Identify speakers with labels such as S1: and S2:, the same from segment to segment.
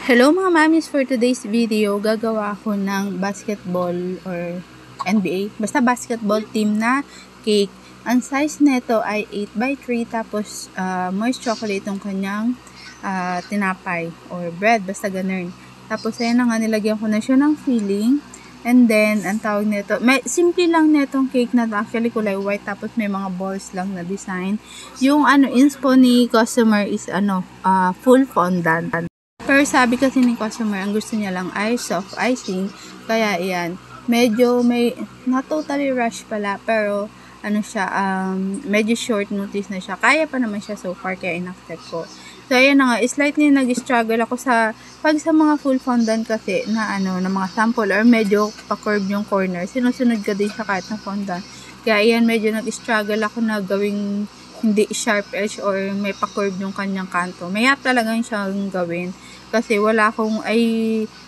S1: Hello mga mamis, for today's video, gagawa ako ng basketball or NBA, basta basketball team na cake. Ang size nito ay 8x3, tapos moist chocolate yung kanyang tinapay or bread, basta ganun. Tapos ayan na nga, nilagyan ko na siya ng filling. And then, ang tawag nito, simple lang netong cake na to. Actually, kulay white, tapos may mga balls lang na design. Yung inspo ni customer is full fondant. Pero sabi kasi ni customer, ang gusto niya lang ay soft icing. Kaya ayan, medyo not totally rush pala, pero medyo short notice na siya. Kaya pa naman siya so far, kaya in-accept ko. So ayan na nga, slightly nag-struggle ako sa mga full fondant kasi na na mga sample or medyo pa-curve yung corner. Sinusunod ka din sa kahit na fondant. Kaya ayan, medyo nag-struggle ako na gawing hindi sharp edge or may pa-curve yung kanyang kanto. Mayap talaga siyang gawin. Kasi wala akong,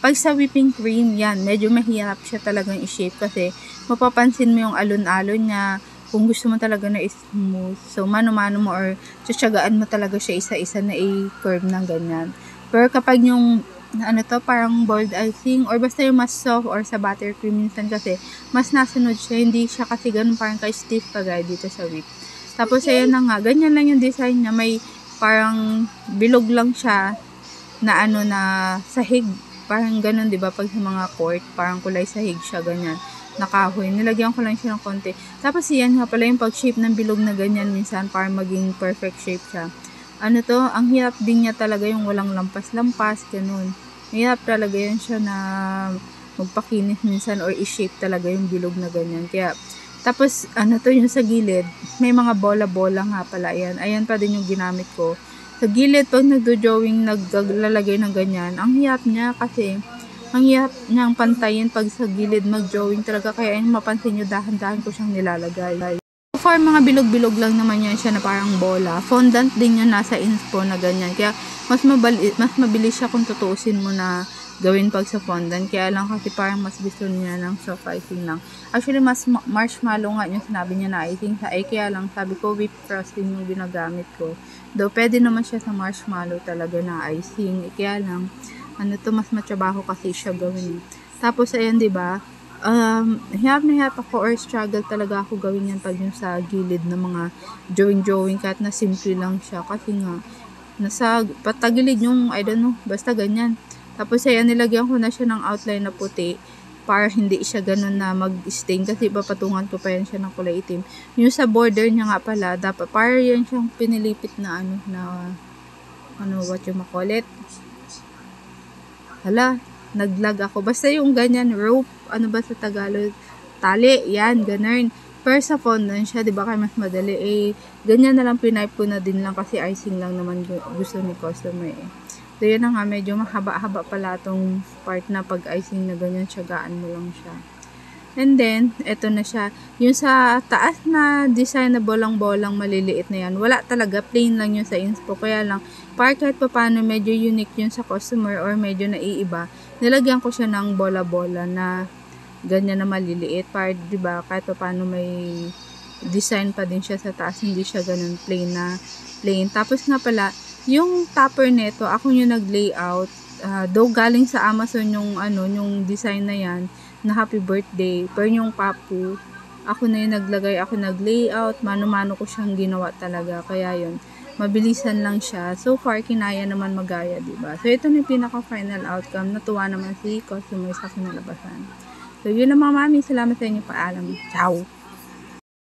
S1: pag sa whipping cream, yan, medyo mahirap siya talagang i-shape kasi mapapansin mo yung alon-alon niya kung gusto mo talaga na smooth. So, mano-mano mo or tsatsagaan mo talaga siya isa-isa na i-curve ng ganyan. Pero kapag yung, parang boiled icing or basta yung mas soft or sa buttercream minsan kasi, mas nasunod siya. Hindi siya kasi ganun parang ka-stiff kagaya dito sa whip. Tapos, ayan na nga, ganyan lang yung design niya. May parang bilog lang siya na na sahig, parang ganun, 'di ba? Pag sa mga court, parang kulay sahig siya, ganyan, nakahoy. Nilagyan ko lang siya ng konti. Tapos yan nga pala yung pag-shape ng bilog na ganyan minsan para maging perfect shape siya. Ang hirap din niya talaga yung walang lampas-lampas, ganun. Hirap talaga yan siya na magpakinis minsan or i-shape talaga yung bilog na ganyan. Kaya tapos yung sa gilid, may mga bola-bola nga pala. Ayan pa din yung ginamit ko. Sa gilid, pag nagdo-drawing, naglalagay ng ganyan, ang hirap niya kasi, ang hirap niyang pantayin pag sa gilid mag-drawing talaga. Kaya yung mapansin nyo, dahan-dahan ko siyang nilalagay. So far, mga bilog-bilog lang naman yan siya na parang bola. Fondant din yan nasa inspo na ganyan. Kaya mas mabilis siya kung tutuusin mo na gawin pag sa fondant. Kaya lang kasi parang mas gusto niya ng soft icing lang. Actually, mas marshmallow nga yung sinabi niya na icing sa kaya lang sabi ko whipped frosting yung ginagamit ko. Though pwede naman siya sa marshmallow talaga na icing. Kaya lang, mas matyabaho kasi siya gawin. Tapos, ayan, diba? Hirap na hirap ako or struggle talaga ako gawin yan pag yung sa gilid ng mga drawing kahit na simple lang siya. Kasi nga, nasa patagilid yung, I don't know, basta ganyan. Tapos ayan, nilagyan ko na siya ng outline na puti para hindi siya ganun na mag-stain kasi papatungan ko pa yan siya ng kulay itim. Yung sa border niya nga pala, dapat para yan siyang pinilipit na what you call it? Hala, naglag ako. Basta yung ganyan, rope, ba sa Tagalog? Tali, yan, ganun. Pero sa fondant siya, di ba kaya mas madali? Ganyan na lang pinipe ko na din lang kasi icing lang naman gusto ni customer So, yun na nga, medyo mahaba-haba pala tong part na pag-icing na ganyan, tsagaan mo lang siya. And then, eto na siya. Yung sa taas na design na bolang-bolang maliliit na yan, wala talaga, plain lang yun sa inspo. Kaya lang, kahit pa paano medyo unique yun sa customer or medyo naiiba, nilagyan ko siya ng bola-bola na ganyan na maliliit. Para, diba, kahit pa paano may design pa din siya sa taas, hindi siya ganun plain. Tapos nga pala, yung topper neto, ako yung nag-layout. Though galing sa Amazon yung yung design na yan, na happy birthday. Pero yung papu, ako na yung naglagay, ako nag-layout, mano-mano ko siyang ginawa talaga. Kaya yun, mabilisan lang siya. So far, kinaya naman magaya, diba? So, ito na yung pinaka-final outcome. Natuwa naman si customer sa kinalabasan. So, yun lang mga mami. Salamat sa inyo. Paalam. Ciao!